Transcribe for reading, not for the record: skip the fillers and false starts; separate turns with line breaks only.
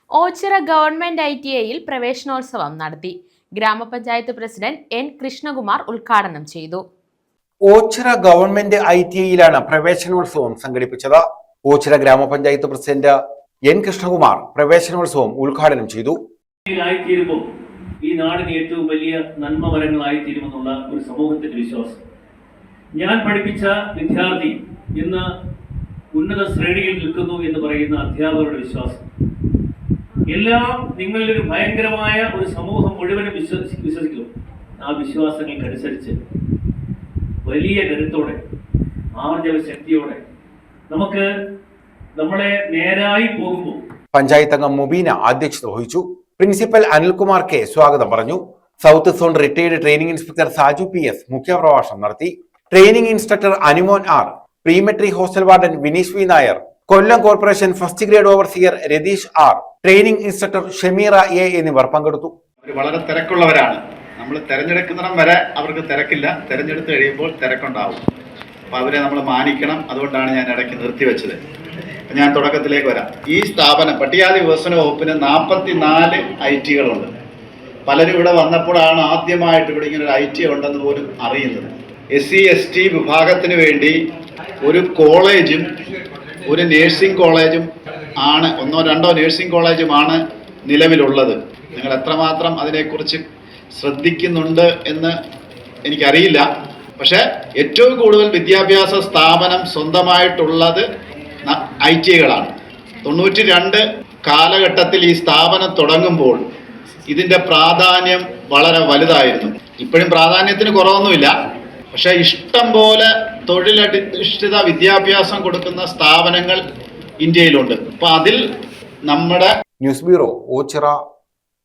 Ochira government ITIയിൽ പ്രവേശനോത്സവം നടത്തി. ഗ്രാമപഞ്ചായത്ത് പ്രസിഡന്റ് N കൃഷ്ണകുമാർ ഉദ്ഘാടനം ചെയ്തു.
ഓച്ചിറ ഗവൺമെന്റ് ITIയിലാണ് പ്രവേശനോത്സവം സംഘടിപ്പിച്ചത്. ഓച്ചിറ ഗ്രാമപഞ്ചായത്ത് പ്രസിഡന്റ് N കൃഷ്ണകുമാർ പ്രവേശനോത്സവം ഉദ്ഘാടനം ചെയ്തു.
ഈ നാടിന് ഏറ്റവും വലിയ നന്മവരങ്ങളായി തീരുമെന്നുള്ള ഒരു സമൂഹത്തിന്റെ വിശ്വാസം. ഞാൻ പഠിപ്പിച്ച വിദ്യാർത്ഥി ഇന്ന് ഉന്നത ശ്രേണിയിൽ നിൽക്കുന്നു എന്ന് പറയുന്ന അധ്യാപകരുടെ വിശ്വാസം. എല്ലാം നിങ്ങളിലൊരു ഭയങ്കരമായ ഒരു സമൂഹം മുഴുവനും വിശ്വസിക്കും. ആ വിശ്വാസങ്ങൾക്കനുസരിച്ച് വലിയ കരുത്തോടെ ആർജവ ശക്തിയോടെ നമുക്ക് നമ്മളെ നേരായി പോകുമ്പോൾ
പഞ്ചായത്ത് അംഗം മുബീന അധ്യക്ഷത വഹിച്ചു. പ്രിൻസിപ്പൽ അനിൽകുമാർ K സ്വാഗതം പറഞ്ഞു. South zone retired training inspector Saju PS മുഖ്യപ്രഭാഷണം നടത്തി. Training instructor Anumon R, prematric hostel warden Vineesh V Nair, Kollam corporation first grade overseer Ratheesh R, training instructor Shameera A എന്നിവർ പങ്കെടുത്തു.
വളരെ തിരക്കുള്ളവരാണ്. നമ്മൾ തെരഞ്ഞെടുക്കുന്നിടം വരെ അവർക്ക് തിരക്കില്ല, തെരഞ്ഞെടുത്ത് കഴിയുമ്പോൾ തിരക്കുണ്ടാവും. അപ്പോൾ അവരെ നമ്മൾ മാനിക്കണം. അതുകൊണ്ടാണ് ഞാൻ ഇടയ്ക്ക് നിർത്തിവെച്ചത്. ഞാൻ തുടക്കത്തിലേക്ക് വരാം. ഈ സ്ഥാപനം പട്ടികജാതി വികസന വകുപ്പിന് 44 ITകളുണ്ട്. പലരും ഇവിടെ വന്നപ്പോഴാണ് ആദ്യമായിട്ട് ഇവിടെ ഇങ്ങനെ ഒരു IT ഉണ്ടെന്ന് പോലും അറിയുന്നത്. SC ST വിഭാഗത്തിന് വേണ്ടി ഒരു കോളേജും ഒരു നേഴ്സിംഗ് കോളേജും ആണ്, 1-2 നേഴ്സിംഗ് കോളേജുമാണ് നിലവിലുള്ളത്. നിങ്ങൾ എത്രമാത്രം അതിനെക്കുറിച്ച് ശ്രദ്ധിക്കുന്നുണ്ട് എന്ന് എനിക്കറിയില്ല. പക്ഷേ ഏറ്റവും കൂടുതൽ വിദ്യാഭ്യാസ സ്ഥാപനം സ്വന്തമായിട്ടുള്ളത് ITകളാണ്. 92 കാലഘട്ടത്തിൽ ഈ സ്ഥാപനം തുടങ്ങുമ്പോൾ ഇതിൻ്റെ പ്രാധാന്യം വളരെ വലുതായിരുന്നു. ഇപ്പോഴും പ്രാധാന്യത്തിന് കുറവൊന്നുമില്ല. പക്ഷേ ഇഷ്ടം പോലെ തൊഴിലധിഷ്ഠിത വിദ്യാഭ്യാസം കൊടുക്കുന്ന സ്ഥാപനങ്ങൾ ഇന്ത്യയിലുണ്ട്. അപ്പോൾ അതിൽ നമ്മുടെ
ന്യൂസ് ബ്യൂറോ ഓച്ചിറ.